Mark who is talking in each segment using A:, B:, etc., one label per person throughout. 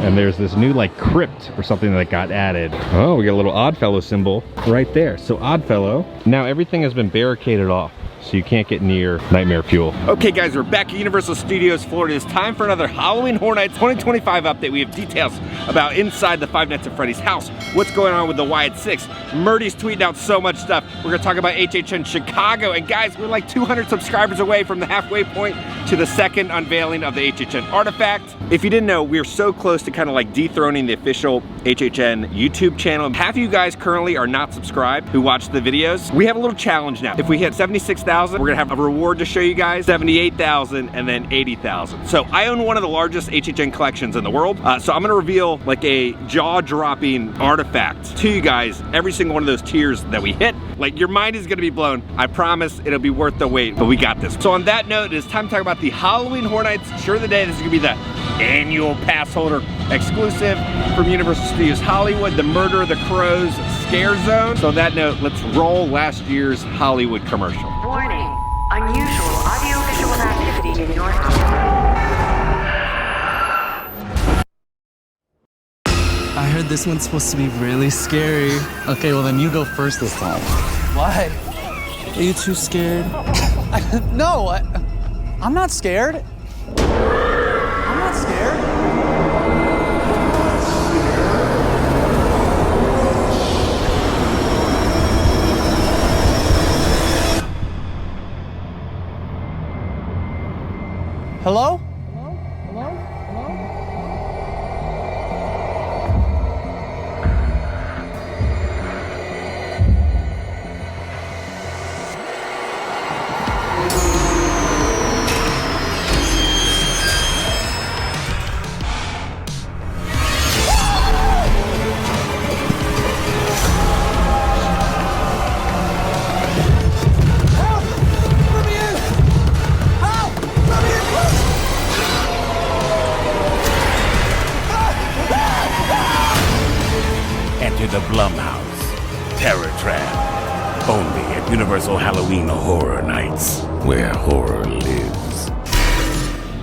A: And there's this new like crypt or something that got added. Oh, we got a little Oddfellow symbol right there. So Oddfellow. Now everything has been barricaded off, so you can't get near Nightmare Fuel. Okay guys, we're back at Universal Studios Florida. It's time for another Halloween Horror Nights 2025 update. We have details about inside the Five Nights at Freddy's house, what's going on with the Wyatt 6. Murdy's tweeting out so much stuff. We're gonna talk about HHN Chicago. And guys, we're like 200 subscribers away from the halfway point to the second unveiling of the HHN artifact. If you didn't know, we're so close to kind of like dethroning the official HHN YouTube channel. Half of you guys currently are not subscribed who watch the videos. We have a little challenge now. If we hit 76,000, we're gonna have a reward to show you guys, 78,000 and then 80,000. So I own one of the largest HHN collections in the world. So I'm gonna reveal like a jaw-dropping artifact to you guys, every single one of those tiers that we hit. Like your mind is gonna be blown. I promise it'll be worth the wait, but we got this. So on that note, it's time to talk about the Halloween Horror Nights Sure of the Day. This is gonna be the annual pass holder exclusive from Universal Studios Hollywood, the Murder of the Crows Scare Zone. So on that note, let's roll last year's Hollywood commercial.
B: Warning, unusual audiovisual activity in your house.
C: I heard this one's supposed to be really scary. Okay, well then you go first this time. Why? Are you too scared? No, I'm not scared. I'm not scared. Hello? Hello? Hello? Hello?
D: The Blumhouse Terror Trap, only at Universal Halloween Horror Nights, where horror lives.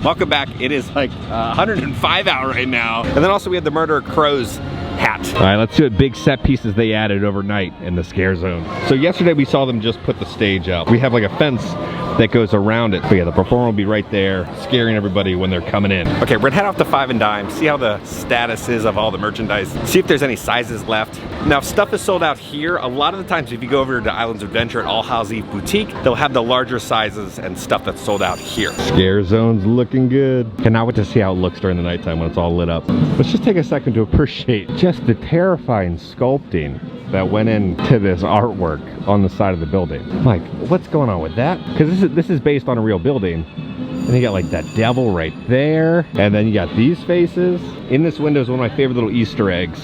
A: Welcome back. It is like 105 out right now. And then also we have the Murder of Crows hat. All right, let's do it. Big set pieces they added overnight in the scare zone. So yesterday we saw them just put the stage up. We have like a fence that goes around it. But yeah, the performer will be right there, scaring everybody when they're coming in. Okay, we're gonna head off to Five and Dime, see how the status is of all the merchandise, see if there's any sizes left. Now, if stuff is sold out here, a lot of the times if you go over to Islands of Adventure at All Hallows Eve Boutique, they'll have the larger sizes and stuff that's sold out here. Scare zone's looking good. Cannot wait to see how it looks during the nighttime when it's all lit up. Let's just take a second to appreciate just the terrifying sculpting that went into this artwork on the side of the building. Like, what's going on with that? Because this is based on a real building. And you got like that devil right there. And then you got these faces. In this window is one of my favorite little Easter eggs.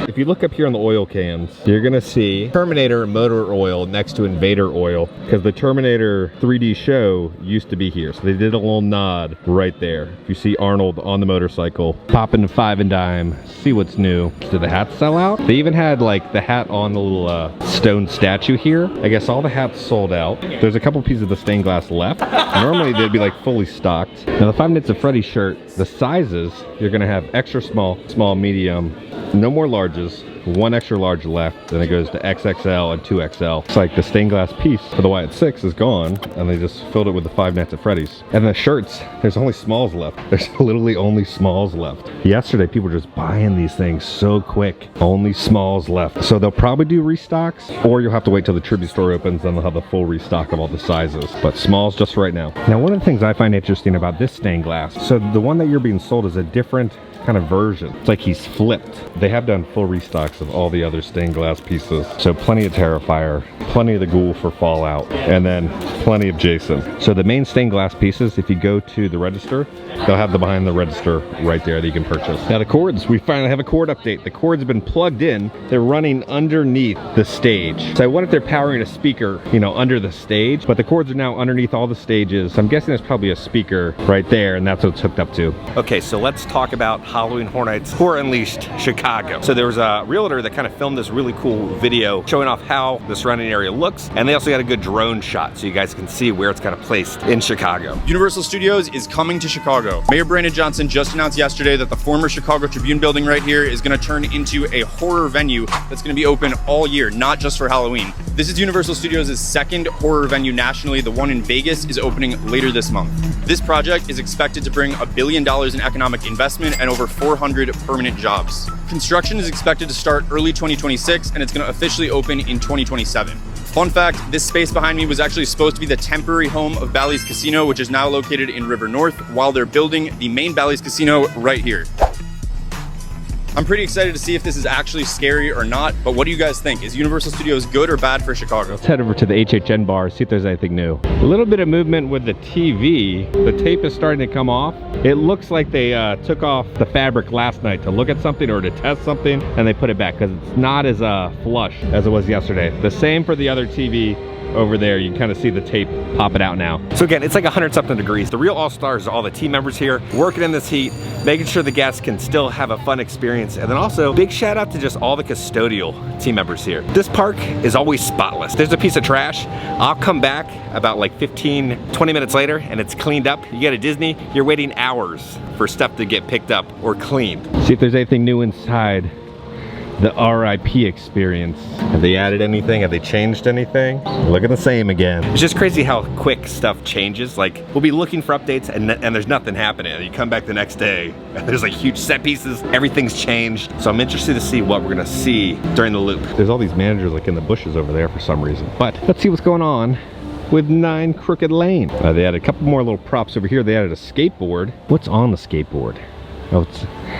A: If you look up here on the oil cans, you're gonna see Terminator motor oil next to Invader oil, because the Terminator 3D show used to be here. So they did a little nod right there. If you see Arnold on the motorcycle, pop into Five and Dime, see what's new. Did the hats sell out? They even had like the hat on the little stone statue here. I guess all the hats sold out. There's a couple pieces of the stained glass left. Normally they'd be like fully stocked. Now the Five Nights at Freddy's shirt, the sizes, you're gonna have extra small, small, medium, no more larges, one extra large left, then it goes to XXL and 2XL. It's like the stained glass piece for the Wyatt 6 is gone, and they just filled it with the Five Nights at Freddy's. And the shirts, there's only smalls left. There's literally only smalls left. Yesterday, people were just buying these things so quick. Only smalls left. So they'll probably do restocks, or you'll have to wait till the tribute store opens, then they'll have the full restock of all the sizes. But smalls just right now. Now, one of the things I find interesting about this stained glass, so the one that you're being sold is a different kind of version. It's like he's flipped. They have done full restocks of all the other stained glass pieces. So plenty of Terrifier, plenty of the Ghoul for Fallout, and then plenty of Jason. So the main stained glass pieces, if you go to the register, they'll have them behind the register right there that you can purchase. Now the cords, we finally have a cord update. The cords have been plugged in. They're running underneath the stage. So I wonder if they're powering a speaker, you know, under the stage, but the cords are now underneath all the stages. So I'm guessing there's probably a speaker right there, and that's what it's hooked up to. Okay, so let's talk about Halloween Horror Nights Horror Unleashed Chicago. So there was a realtor that kind of filmed this really cool video showing off how the surrounding area looks, and they also got a good drone shot so you guys can see where it's kind of placed in Chicago.
E: Universal Studios is coming to Chicago. Mayor Brandon Johnson just announced yesterday that the former Chicago Tribune building right here is going to turn into a horror venue that's going to be open all year, not just for Halloween. This is Universal Studios' second horror venue nationally. The one in Vegas is opening later this month. This project is expected to bring $1 billion in economic investment and over 400 permanent jobs. Construction is expected to start early 2026, and it's going to officially open in 2027. Fun fact, this space behind me was actually supposed to be the temporary home of Bally's Casino, which is now located in River North, while they're building the main Bally's Casino right here. I'm pretty excited to see if this is actually scary or not, but what do you guys think? Is Universal Studios good or bad for Chicago?
A: Let's head over to the HHN bar, see if there's anything new. A little bit of movement with the TV. The tape is starting to come off. It looks like they took off the fabric last night to look at something or to test something, and they put it back because it's not as flush as it was yesterday. The same for the other TV over there. You can kind of see the tape popping out now. So again, it's like 100-something degrees. The real all-stars are all the team members here working in this heat, making sure the guests can still have a fun experience. And then also, big shout out to just all the custodial team members here. This park is always spotless. There's a piece of trash, I'll come back about like 15, 20 minutes later and it's cleaned up. You get to Disney, you're waiting hours for stuff to get picked up or cleaned. See if there's anything new inside the RIP experience. Have they added anything? Have they changed anything? Looking the same again. It's just crazy how quick stuff changes. Like, we'll be looking for updates and there's nothing happening. And you come back the next day and there's like huge set pieces, everything's changed. So I'm interested to see what we're gonna see during the loop. There's all these managers like in the bushes over there for some reason. But let's see what's going on with 9 Crooked Lane. They added a couple more little props over here. They added a skateboard. What's on the skateboard? Oh,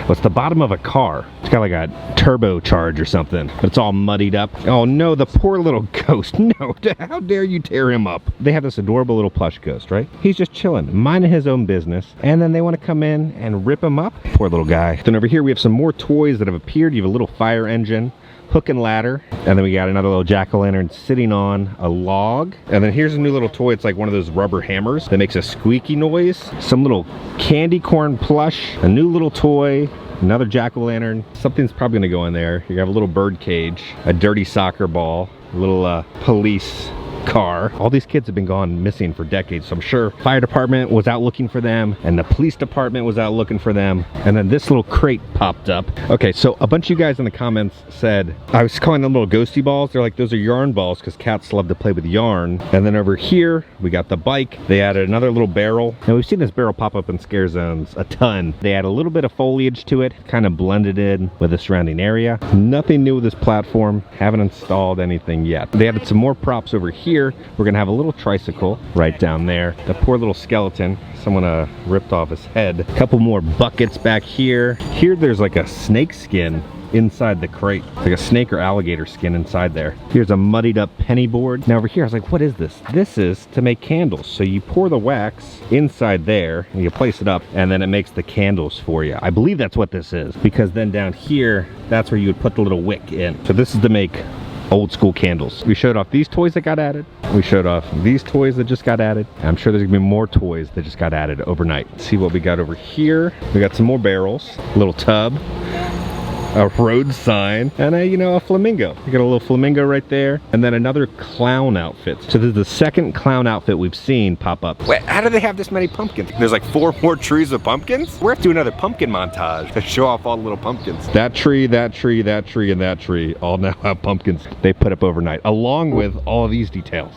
A: it's the bottom of a car. It's got like a turbocharge or something, but it's all muddied up. Oh no, the poor little ghost. No, how dare you tear him up? They have this adorable little plush ghost, right? He's just chilling, minding his own business, and then they want to come in and rip him up. Poor little guy. Then over here we have some more toys that have appeared. You have a little fire engine, hook and ladder, and then we got another little jack-o'-lantern sitting on a log. And then here's a new little toy. It's like one of those rubber hammers that makes a squeaky noise. Some little candy corn plush, a new little toy, another jack-o'-lantern. Something's probably gonna go in there. You have a little bird cage, a dirty soccer ball, a little police car. All these kids have been gone missing for decades, so I'm sure fire department was out looking for them and the police department was out looking for them, and then this little crate popped up. Okay, so a bunch of you guys in the comments said I was calling them little ghosty balls. They're like, those are yarn balls because cats love to play with yarn. And then over here we got the bike. They added another little barrel, and we've seen this barrel pop up in scare zones a ton. They add a little bit of foliage to it, kind of blended in with the surrounding area. Nothing new with this platform. Haven't installed anything yet. They added some more props over here. We're gonna have a little tricycle right down there. The poor little skeleton, someone ripped off his head. A couple more buckets back here. Here there's like a snake skin inside the crate. Like a snake or alligator skin inside there. Here's a muddied up penny board. Now over here I was like, what is this? This is to make candles. So you pour the wax inside there and you place it up and then it makes the candles for you. I believe that's what this is, because then down here that's where you would put the little wick in. So this is to make old school candles. We showed off these toys that got added. We showed off these toys that just got added. I'm sure there's gonna be more toys that just got added overnight. Let's see what we got over here. We got some more barrels, a little tub, a road sign, and a flamingo. You got a little flamingo right there, and then another clown outfit. So this is the second clown outfit we've seen pop up. Wait, how do they have this many pumpkins? There's like 4 more trees of pumpkins? We're gonna do another pumpkin montage to show off all the little pumpkins. That tree, that tree, that tree, and that tree all now have pumpkins they put up overnight, along with all of these details.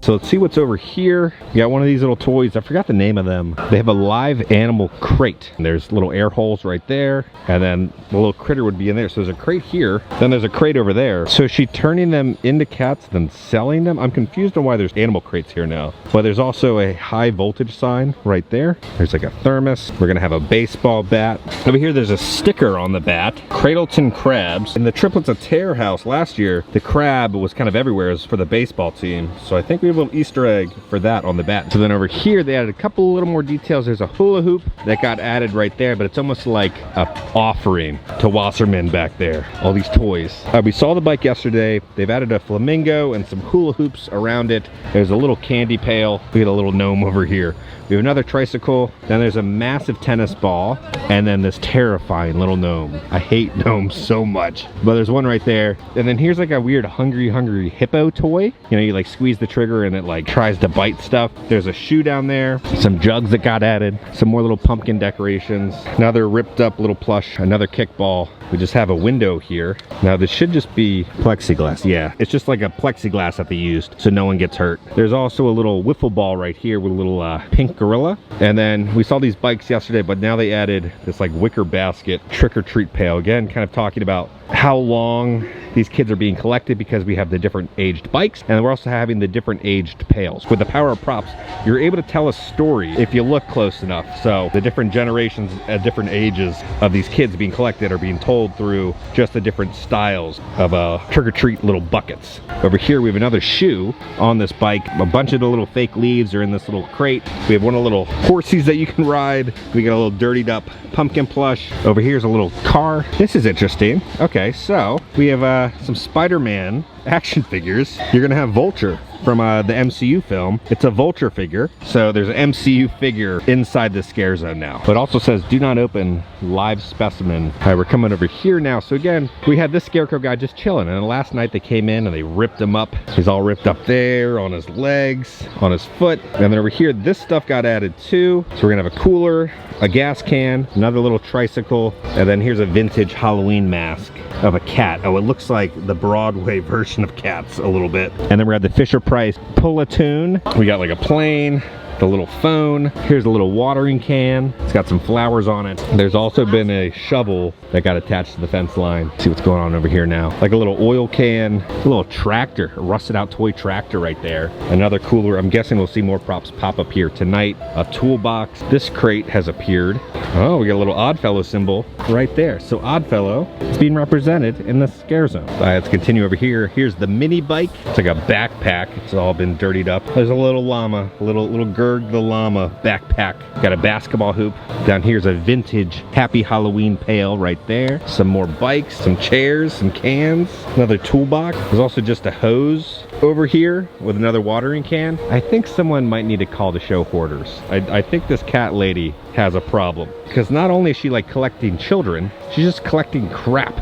A: So let's see what's over here. We got one of these little toys. I forgot the name of them. They have a live animal crate. And there's little air holes right there. And then the little critter would be in there. So there's a crate here. Then there's a crate over there. So is she turning them into cats, then selling them? I'm confused on why there's animal crates here now. But there's also a high voltage sign right there. There's like a thermos. We're gonna have a baseball bat. Over here, there's a sticker on the bat. Cradleton Crabs. In the Triplets of Terror house last year, the crab was kind of everywhere. It was for the baseball team. So I think we have a little Easter egg for that on the bat. So then over here, they added a couple little more details. There's a hula hoop that got added right there, but it's almost like a offering to Wasserman back there. All these toys. We saw the bike yesterday. They've added a flamingo and some hula hoops around it. There's a little candy pail. We got a little gnome over here. We have another tricycle. Then there's a massive tennis ball. And then this terrifying little gnome. I hate gnomes so much. But there's one right there. And then here's like a weird hungry hippo toy. You know, you like squeeze the trigger and it like tries to bite stuff. There's a shoe down there. Some jugs that got added. Some more little pumpkin decorations. Another ripped up little plush. Another kickball. We just have a window here. Now this should just be plexiglass. Yeah, it's just like a plexiglass that they used so no one gets hurt. There's also a little wiffle ball right here with a little pink gorilla. And then we saw these bikes yesterday, but now they added this like wicker basket trick-or-treat pail. Again, kind of talking about how long these kids are being collected because we have the different aged bikes and we're also having the different aged pails. With the power of props, you're able to tell a story if you look close enough. So the different generations at different ages of these kids being collected are being told through just the different styles of trick-or-treat little buckets. Over here we have another shoe on this bike. A bunch of the little fake leaves are in this little crate. We have one of the little horsies that you can ride. We got a little dirtied up pumpkin plush. Over here's a little car. This is interesting. Okay, so we have some Spider-Man action figures. You're gonna have Vulture from the MCU film. It's a Vulture figure. So there's an MCU figure inside the scare zone now. But it also says do not open live specimen. All right, we're coming over here now. So again, we had this scarecrow guy just chilling. And last night they came in and they ripped him up. He's all ripped up there, on his legs, on his foot. And then over here, this stuff got added too. So we're gonna have a cooler, a gas can, another little tricycle, and then here's a vintage Halloween mask of a cat. Oh, it looks like the Broadway version of Cats a little bit. And then we're at the Fisher-Price Pull-A-Tune. We got like a plane, the little phone. Here's a little watering can. It's got some flowers on it. There's also been a shovel that got attached to the fence line. See what's going on over here now. Like a little oil can, a little tractor, a rusted out toy tractor right there. Another cooler. I'm guessing we'll see more props pop up here tonight. A toolbox. This crate has appeared. Oh, we got a little Oddfellow symbol right there. So Oddfellow is being represented in the scare zone. Let's continue over here. Here's the mini bike. It's like a backpack. It's all been dirtied up. There's a little llama, a little Gerg the llama backpack. Got a basketball hoop. Down here's a vintage Happy Halloween pail right there. Some more bikes, some chairs, some cans, another toolbox. There's also just a hose over here with another watering can. I think someone might need to call the show hoarders. I think this cat lady has a problem because not only is she like collecting children, she's just collecting crap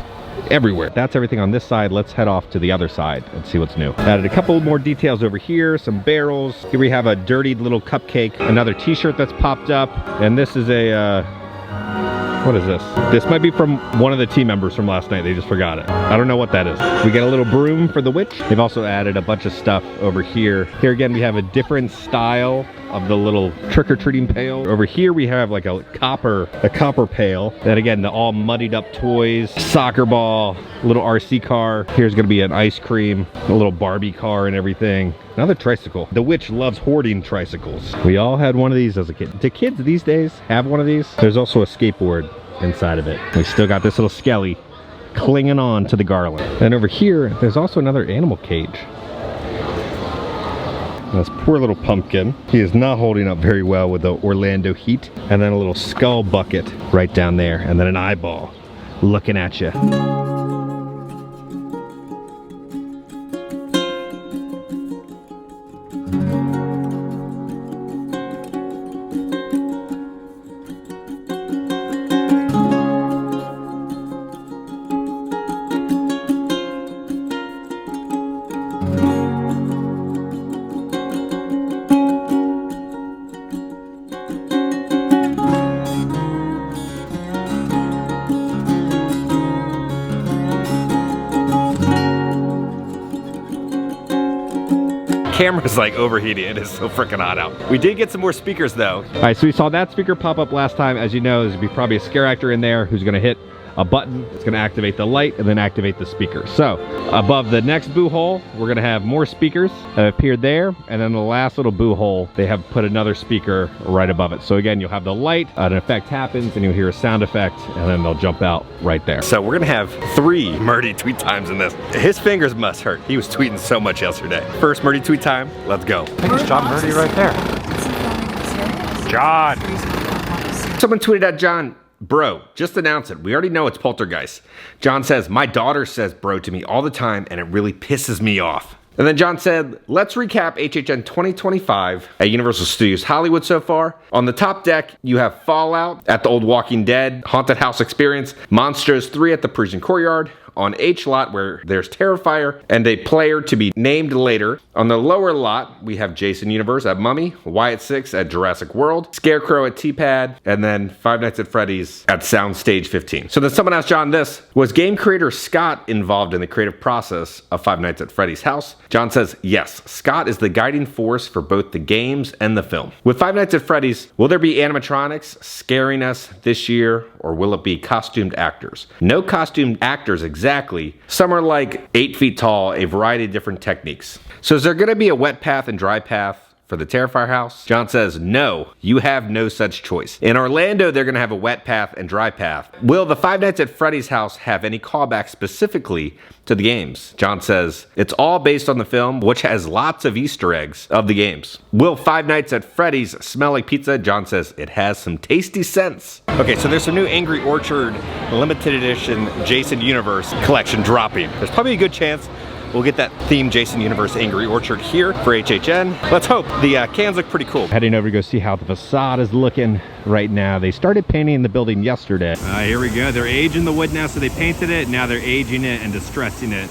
A: everywhere. That's everything on this side. Let's head off to the other side and see what's new. Added a couple more details over here, some barrels. Here we have a dirtied little cupcake, another t-shirt that's popped up, and this is a what is this? This might be from one of the team members from last night. They just forgot it. I don't know what that is. We got a little broom for the witch. They've also added a bunch of stuff over here. Here again, we have a different style of the little trick-or-treating pail. Over here we have like a copper pail. And again, the all muddied up toys, soccer ball, little RC car. Here's gonna be an ice cream, a little Barbie car and everything. Another tricycle. The witch loves hoarding tricycles. We all had one of these as a kid. Do kids these days have one of these? There's also a skateboard inside of it. We still got this little skelly clinging on to the garland. And over here, there's also another animal cage. This poor little pumpkin. He is not holding up very well with the Orlando heat. And then a little skull bucket right down there. And then an eyeball looking at you. camera's like overheating. It is so freaking hot out. We did get some more speakers though. All right, so we saw that speaker pop up last time. As you know, there's gonna be probably a scare actor in there who's gonna hit a button. It's gonna activate the light and then activate the speaker. So above the next boo hole, we're gonna have more speakers that appeared there. And then the last little boo hole, they have put another speaker right above it. So again, you'll have the light, an effect happens and you'll hear a sound effect and then they'll jump out right there. So we're gonna have 3 Murdy tweet times in this. His fingers must hurt. He was tweeting so much yesterday. First Murdy tweet time, let's go.
F: I think it's John Murdy right there.
A: John. Someone tweeted at John, bro, just announce it. We already know it's Poltergeist. John says, my daughter says bro to me all the time and it really pisses me off. And then John said, let's recap HHN 2025 at Universal Studios Hollywood so far. On the top deck, you have Fallout at the old Walking Dead Haunted House Experience, Monsters 3 at the Parisian Courtyard, on H lot where there's Terrifier and a player to be named later. On the lower lot, we have Jason Universe at Mummy, Wyatt 6 at Jurassic World, Scarecrow at T-Pad, and then Five Nights at Freddy's at Soundstage 15. So then someone asked John this, was game creator Scott involved in the creative process of Five Nights at Freddy's house? John says, yes, Scott is the guiding force for both the games and the film. With Five Nights at Freddy's, will there be animatronics scaring us this year, or will it be costumed actors? No costumed actors exactly. Some are like 8 feet tall, a variety of different techniques. So is there gonna be a wet path and dry path for the Terrifier house? John says, no, you have no such choice. In Orlando, they're gonna have a wet path and dry path. Will the Five Nights at Freddy's house have any callbacks specifically to the games? John says, it's all based on the film, which has lots of Easter eggs of the games. Will Five Nights at Freddy's smell like pizza? John says, it has some tasty scents. Okay, so there's some new Angry Orchard limited edition Jason Universe collection dropping. There's probably a good chance we'll get that theme Jason Universe Angry Orchard here for HHN. Let's hope. The cans look pretty cool. Heading over to go see how the facade is looking right now. They started painting the building yesterday. Here we go. They're aging the wood now, so they painted it. Now they're aging it and distressing it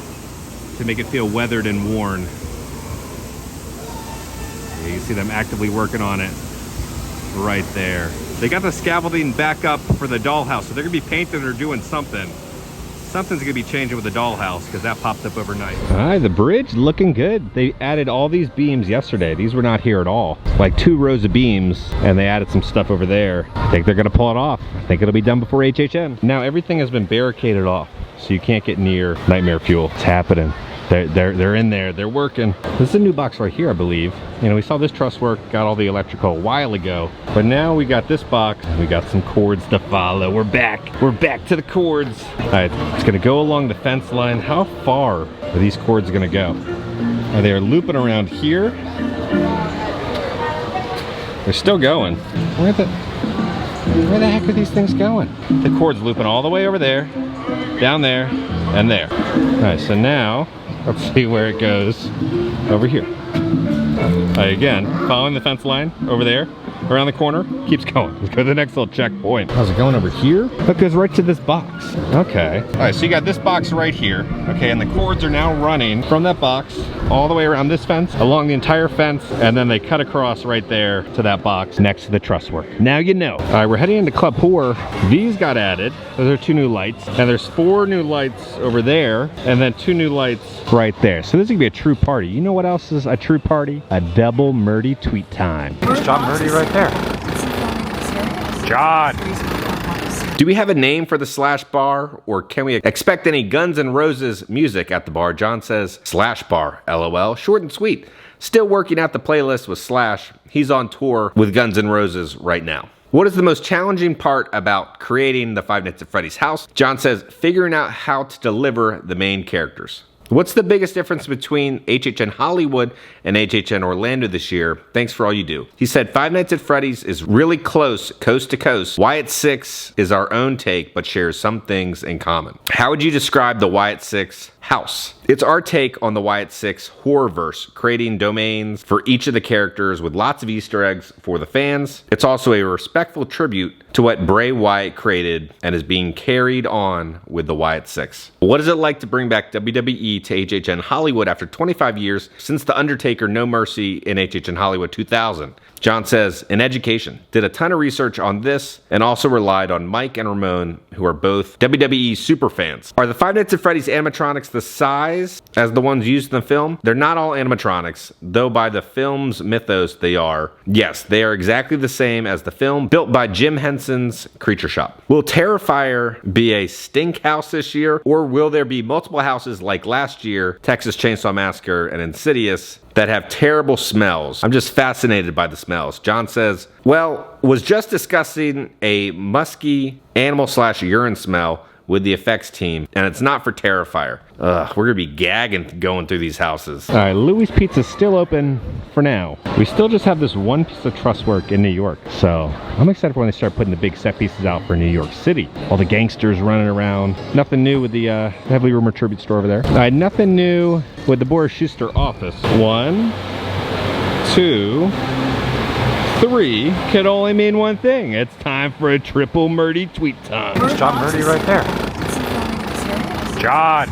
A: to make it feel weathered and worn. You can see them actively working on it right there. They got the scaffolding back up for the dollhouse, so they're gonna be painting or doing something. Something's gonna be changing with the dollhouse because that popped up overnight. All right, the bridge looking good. They added all these beams yesterday. These were not here at all. Like 2 rows of beams, and they added some stuff over there. I think they're gonna pull it off. I think it'll be done before HHN. Now everything has been barricaded off, so you can't get near Nightmare Fuel. It's happening. They're in there, they're working. This is a new box right here, I believe. You know, we saw this truss work, got all the electrical a while ago, but now we got this box, we got some cords to follow. We're back to the cords. All right, it's gonna go along the fence line. How far are these cords gonna go? They're looping around here. They're still going. Where the heck are these things going? The cord's looping all the way over there, down there, and there. All right, so now, let's see where it goes over here. Again, following the fence line over there, around the corner, keeps going. Let's go to the next little checkpoint. How's it going over here? That goes right to this box. Okay. All right, so you got this box right here. Okay, and the cords are now running from that box all the way around this fence, along the entire fence, and then they cut across right there to that box next to the truss work. Now you know. All right, we're heading into Club Horror. These got added. Those are 2 new lights, and there's 4 new lights over there, and then 2 new lights right there. So this is gonna be a true party. You know what else is a true party? A double Murdy tweet time.
F: It's John Murdy right there.
A: John! Do we have a name for the Slash Bar, or can we expect any Guns N' Roses music at the bar? John says, Slash Bar, LOL. Short and sweet. Still working out the playlist with Slash. He's on tour with Guns N' Roses right now. What is the most challenging part about creating the Five Nights at Freddy's house? John says, figuring out how to deliver the main characters. What's the biggest difference between HHN Hollywood and HHN Orlando this year? Thanks for all you do. He said Five Nights at Freddy's is really close, coast to coast. Wyatt 6 is our own take, but shares some things in common. How would you describe the Wyatt 6 house? It's our take on the Wyatt 6 horrorverse, creating domains for each of the characters with lots of Easter eggs for the fans. It's also a respectful tribute to what Bray Wyatt created and is being carried on with the Wyatt 6. What is it like to bring back WWE to HHN Hollywood after 25 years since The Undertaker No Mercy in HHN Hollywood 2000? John says, in education, did a ton of research on this and also relied on Mike and Ramon, who are both WWE super fans. Are the Five Nights at Freddy's animatronics the the size as the ones used in the film. They're not all animatronics, though by the film's mythos they are. Yes, they are exactly the same as the film, built by Jim Henson's Creature Shop. Will Terrifier be a stink house this year, or will there be multiple houses like last year, Texas Chainsaw Massacre and Insidious, that have terrible smells? I'm just fascinated by the smells. John says, well, was just discussing a musky animal/urine smell with the effects team, and it's not for Terrifier. Ugh, we're gonna be gagging going through these houses. All right, Louis Pizza's still open for now. We still just have this one piece of truss work in New York, so I'm excited for when they start putting the big set pieces out for New York City. All the gangsters running around. Nothing new with the heavily rumored tribute store over there. All right, nothing new with the Boris Schuster office. 1, 2, 3 could only mean one thing. It's time for a triple Murdy tweet time.
F: John Murdy right there. John!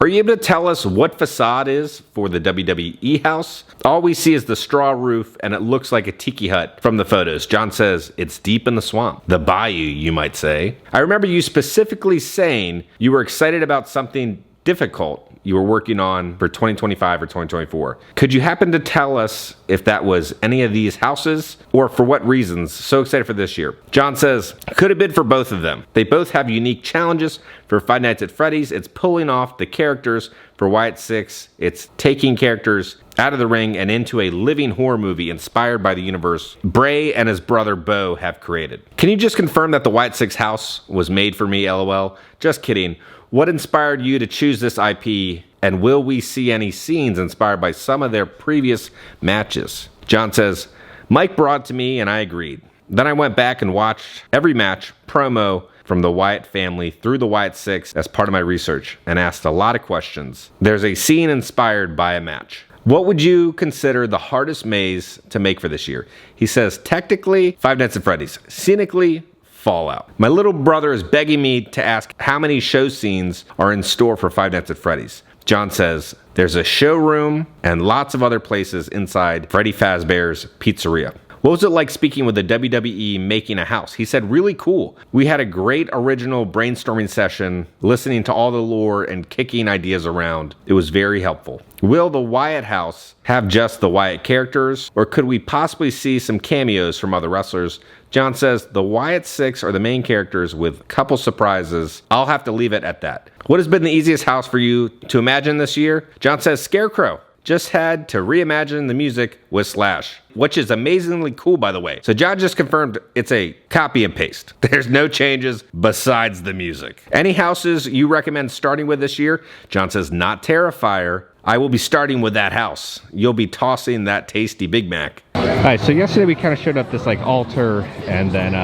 A: Are you able to tell us what Facade is for the WWE house? All we see is the straw roof and it looks like a tiki hut from the photos. John says it's deep in the swamp. The bayou, you might say. I remember you specifically saying you were excited about something difficult you were working on for 2025 or 2024. Could you happen to tell us if that was any of these houses or for what reasons? So excited for this year. John says, could have been for both of them. They both have unique challenges. For Five Nights at Freddy's, it's pulling off the characters. For Wyatt Six, it's taking characters out of the ring and into a living horror movie inspired by the universe Bray and his brother Bo have created. Can you just confirm that the Wyatt Six house was made for me, LOL? Just kidding. What inspired you to choose this IP, and will we see any scenes inspired by some of their previous matches? John says, Mike brought it to me and I agreed. Then I went back and watched every match, promo from the Wyatt family through the Wyatt Six as part of my research and asked a lot of questions. There's a scene inspired by a match. What would you consider the hardest maze to make for this year? He says, technically, Five Nights at Freddy's. Scenically, Fallout. My little brother is begging me to ask how many show scenes are in store for Five Nights at Freddy's. John says, there's a showroom and lots of other places inside Freddy Fazbear's Pizzeria. What was it like speaking with the WWE making a house? He said, really cool. We had a great original brainstorming session, listening to all the lore and kicking ideas around. It was very helpful. Will the Wyatt house have just the Wyatt characters, or could we possibly see some cameos from other wrestlers? John says, the Wyatt Six are the main characters with a couple surprises. I'll have to leave it at that. What has been the easiest house for you to imagine this year? John says, Scarecrow. Just had to reimagine the music with Slash, which is amazingly cool, by the way. So John just confirmed it's a copy and paste. There's no changes besides the music. Any houses you recommend starting with this year? John says, not Terrifier. I will be starting with that house. You'll be tossing that tasty Big Mac. All right, so yesterday we kind of showed up this like altar and then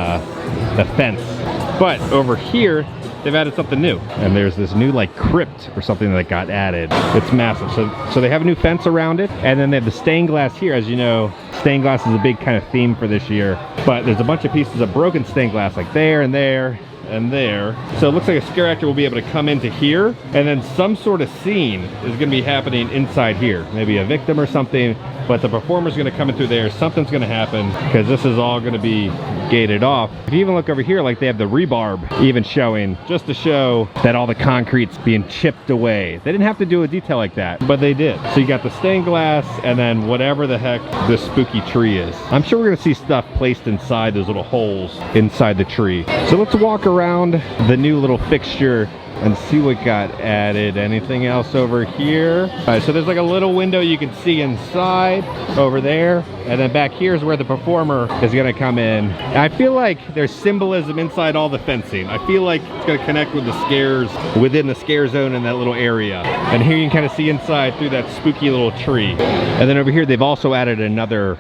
A: the fence. But over here, they've added something new. And there's this new like crypt or something that got added. It's massive. So they have a new fence around it. And then they have the stained glass here. As you know, stained glass is a big kind of theme for this year. But there's a bunch of pieces of broken stained glass like there and there and there. So it looks like a scare actor will be able to come into here, and then some sort of scene is going to be happening inside here. Maybe a victim or something, but the performer's going to come in through there. Something's going to happen because this is all going to be gated off. If you even look over here, like they have the rebarb even showing, just to show that all the concrete's being chipped away. They didn't have to do a detail like that, but they did. So you got the stained glass and then whatever the heck this spooky tree is. I'm sure we're going to see stuff placed inside those little holes inside the tree. So let's walk around the new little fixture and see what got added. Anything else over here? All right, so there's like a little window you can see inside over there, and then back here is where the performer is going to come in. And I feel like there's symbolism inside all the fencing. I feel like it's going to connect with the scares within the scare zone in that little area. And here you can kind of see inside through that spooky little tree. And then over here they've also added another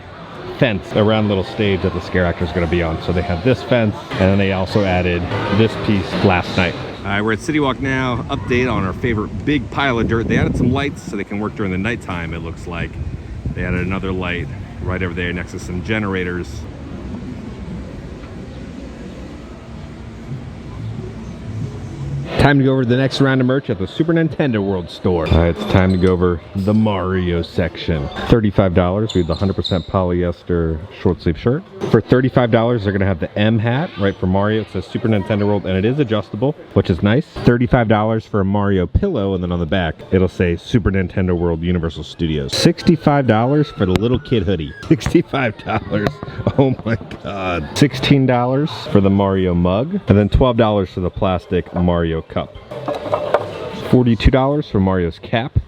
A: fence around the little stage that the scare actor is going to be on. So they have this fence, and then they also added this piece last night. All right, we're at City Walk now. Update on our favorite big pile of dirt. They added some lights so they can work during the nighttime, it looks like. They added another light right over there next to some generators. Time to go over to the next round of merch at the Super Nintendo World store. All right, it's time to go over the Mario section. $35, we have the 100% polyester short sleeve shirt. For $35, they're gonna have the M hat, right, for Mario. It says Super Nintendo World, and it is adjustable, which is nice. $35 for a Mario pillow, and then on the back, it'll say Super Nintendo World Universal Studios. $65 for the little kid hoodie. $65, oh my God. $16 for the Mario mug, and then $12 for the plastic Mario cup. $42 for Mario's cap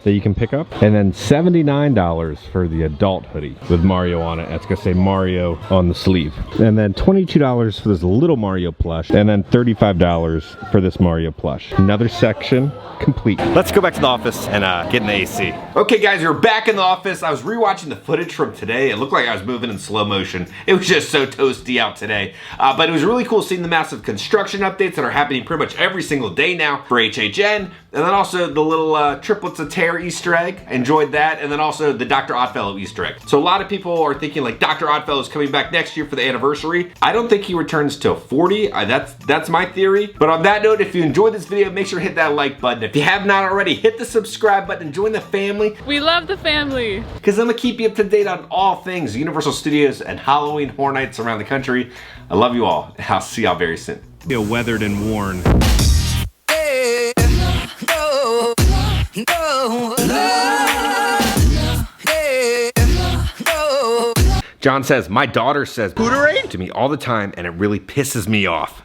A: that you can pick up, and then $79 for the adult hoodie with Mario on it. That's gonna say Mario on the sleeve. And then $22 for this little Mario plush, and then $35 for this Mario plush. Another section complete. Let's go back to the office and get in the AC. Okay guys, we're back in the office. I was rewatching the footage from today. It looked like I was moving in slow motion. It was just so toasty out today. But it was really cool seeing the massive construction updates that are happening pretty much every single day now for HHN. And then also the little triplets of Terror Easter egg. Enjoyed that. And then also the Dr. Oddfellow Easter egg. So a lot of people are thinking like Dr. Oddfellow is coming back next year for the anniversary. I don't think he returns till 40. That's my theory. But on that note, if you enjoyed this video, make sure to hit that like button. If you have not already, hit the subscribe button and join the family.
G: We love the family.
A: Because I'm gonna keep you up to date on all things Universal Studios and Halloween Horror Nights around the country. I love you all. I'll see y'all very soon. Feel weathered and worn. John says, my daughter says "booterate" to me all the time, and it really pisses me off.